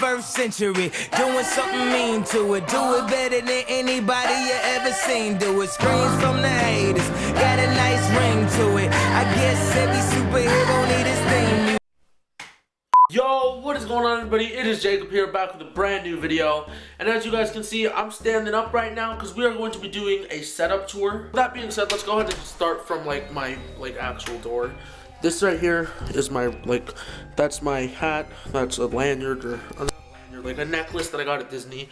21st century. Doing something mean to it. Do it better than anybody you ever seen do it. Screams from the haters. Got a nice ring to it. I guess every superhero need his theme music. Yo, what is going on, everybody? It is Jacob here, back with a brand new video. And as you guys can see, I'm standing up right now because we are going to be doing a setup tour. With that being said, let's go ahead and start from my actual door. This right here is my that's my hat. That's a lanyard or like a necklace that I got at Disney.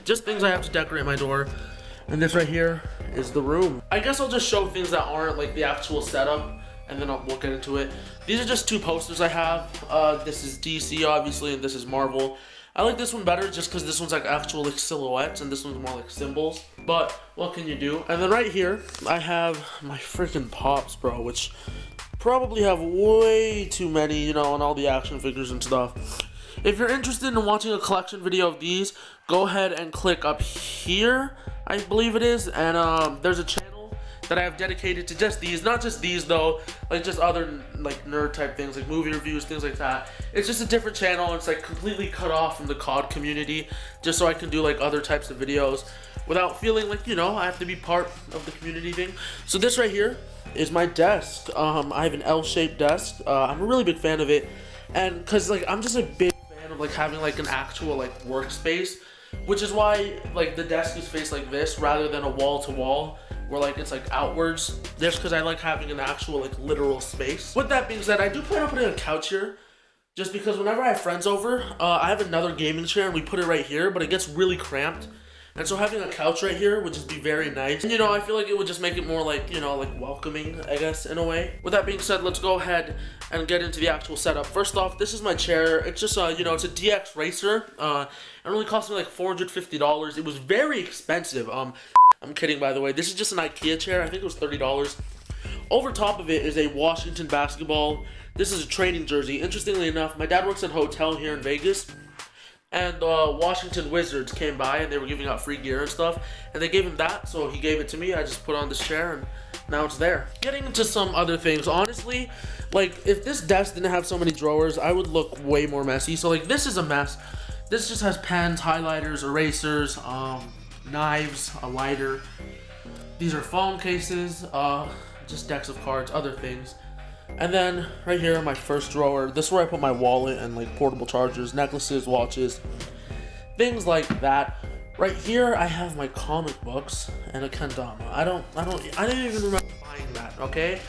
Just things I have to decorate my door. And this right here is the room. I guess I'll just show things that aren't like the actual setup, and then we'll get into it. These are just two posters I have. This is DC, obviously, and this is Marvel. I like this one better just because this one's like actual like silhouettes, and this one's more like symbols. But what can you do? And then right here, I have my freaking Pops, bro, which probably have way too many, you know, and all the action figures and stuff. If you're interested in watching a collection video of these, go ahead and click up here, I believe it is, and there's a channel that I have dedicated to just these. Not just these though, like just other like nerd type things, like movie reviews, things like that. It's just a different channel. It's like completely cut off from the COD community, just so I can do like other types of videos without feeling like, you know, I have to be part of the community thing. So this right here is my desk. I have an L-shaped desk. I'm a really big fan of it, and cause like I'm just a big fan of like having like an actual like workspace, which is why like the desk is faced like this rather than a wall to wall where like it's like outwards. Just because I like having an actual like literal space. With that being said, I do plan on putting a couch here, just because whenever I have friends over, I have another gaming chair and we put it right here, but it gets really cramped. And so having a couch right here would just be very nice. And, you know, I feel like it would just make it more like, you know, like welcoming, I guess, in a way. With that being said, let's go ahead and get into the actual setup. First off, this is my chair. It's just, you know, it's a DX Racer. It only cost me like $450. It was very expensive. I'm kidding, by the way. This is just an IKEA chair. I think it was $30. Over top of it is a Washington basketball. This is a training jersey. Interestingly enough, my dad works at a hotel here in Vegas. And Washington Wizards came by and they were giving out free gear and stuff, and they gave him that, so he gave it to me. I just put on this chair and now it's there. Getting into some other things, honestly, like if this desk didn't have so many drawers, I would look way more messy. So like this is a mess. This just has pens, highlighters, erasers, knives, a lighter. These are phone cases, just decks of cards, other things. And then right here, my first drawer, this is where I put my wallet and like portable chargers, necklaces, watches, things like that. Right here, I have my comic books and a kendama. I didn't even remember buying that, okay?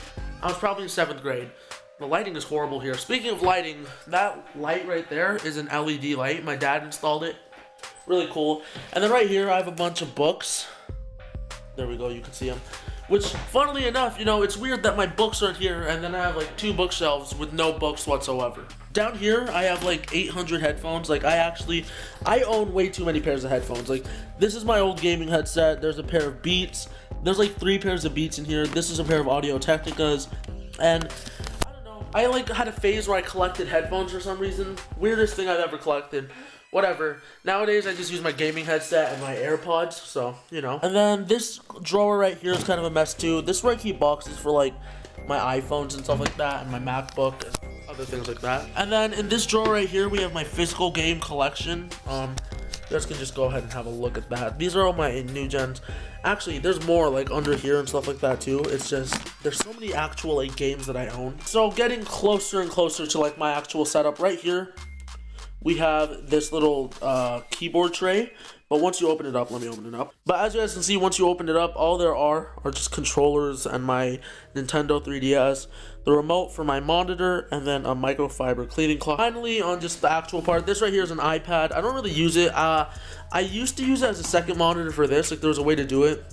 I was probably in 7th grade. The lighting is horrible here. Speaking of lighting, that light right there is an LED light. My dad installed it. Really cool. And then right here, I have a bunch of books. There we go, you can see them. Which, funnily enough, you know, it's weird that my books are here and then I have like 2 bookshelves with no books whatsoever. Down here, I have like 800 headphones. Like I own way too many pairs of headphones. Like this is my old gaming headset. There's a pair of Beats. There's like 3 pairs of Beats in here. This is a pair of Audio Technicas. And I don't know, I like had a phase where I collected headphones for some reason. Weirdest thing I've ever collected. Whatever. Nowadays, I just use my gaming headset and my AirPods, so, you know. And then this drawer right here is kind of a mess, too. This is where I keep boxes for, like, my iPhones and stuff like that, and my MacBook and other things like that. And then in this drawer right here, we have my physical game collection. You guys can just go ahead and have a look at that. These are all my new gens. Actually, there's more, like, under here and stuff like that, too. It's just, there's so many actual, like, games that I own. So, getting closer and closer to, like, my actual setup right here, we have this little keyboard tray, but once you open it up, let me open it up. But as you guys can see, once you open it up, all there are just controllers and my Nintendo 3DS, the remote for my monitor, and then a microfiber cleaning cloth. Finally, on just the actual part, this right here is an iPad. I don't really use it. I used to use it as a second monitor for this, like there was a way to do it.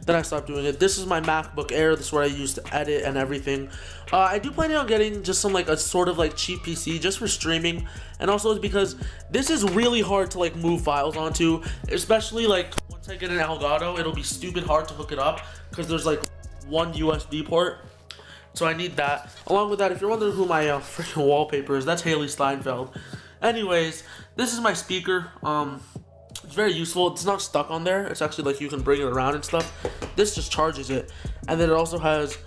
Then I stopped doing it. This is my MacBook Air. This is what I use to edit and everything. I do plan on getting just some like a sort of like cheap PC just for streaming, and also it's because this is really hard to like move files onto, especially like once I get an Elgato, it'll be stupid hard to hook it up because there's like one USB port. So I need that. Along with that, if you're wondering who my freaking wallpaper is, that's Haley Steinfeld. Anyways, this is my speaker. It's very useful. It's not stuck on there. It's actually like you can bring it around and stuff. This just charges it. And then it also has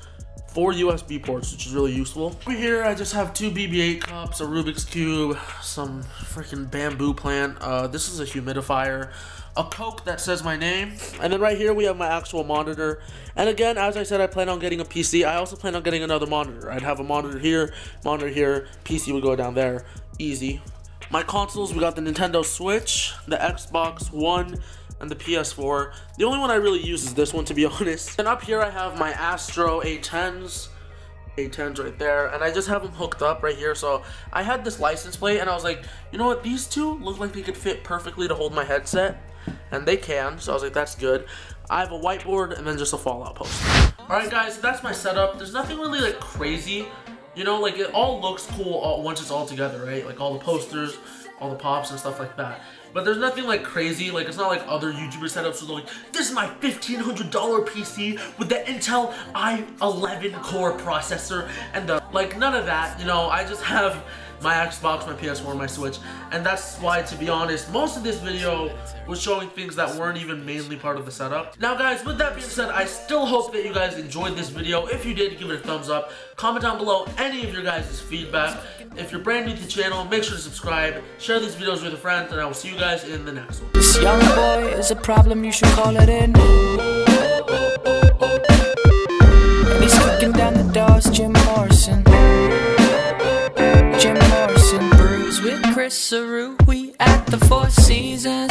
4 USB ports, which is really useful. Over here, I just have 2 BB-8 cups, a Rubik's Cube, some freaking bamboo plant. This is a humidifier, a Coke that says my name, and then right here we have my actual monitor. And again, as I said, I plan on getting a PC. I also plan on getting another monitor. I'd have a monitor here, PC would go down there, easy. My consoles, we got the Nintendo Switch, the Xbox One, and the PS4. The only one I really use is this one, to be honest. And up here I have my Astro A10s right there, and I just have them hooked up right here. So I had this license plate and I was like, you know what, these two look like they could fit perfectly to hold my headset, and they can, so I was like, that's good. I have a whiteboard and then just a Fallout poster. Alright guys, so that's my setup. There's nothing really like crazy, you know, like it all looks cool once it's all together, right? Like all the posters, all the pops and stuff like that. But there's nothing like crazy, like it's not like other YouTuber setups where they're like, this is my $1,500 PC with the Intel i11 core processor and the, like, none of that, you know. I just have my Xbox, my PS4, my Switch, and that's why, to be honest, most of this video was showing things that weren't even mainly part of the setup. Now guys, with that being said, I still hope that you guys enjoyed this video. If you did, give it a thumbs up. Comment down below any of your guys' feedback. If you're brand new to the channel, make sure to subscribe, share these videos with your friends, and I will see you guys in the next one. This young boy is a problem, you should call it in. And he's kicking down the doors, Jim Morrison. Jim Morrison, Brews with Chris Saru, we at the Four Seasons.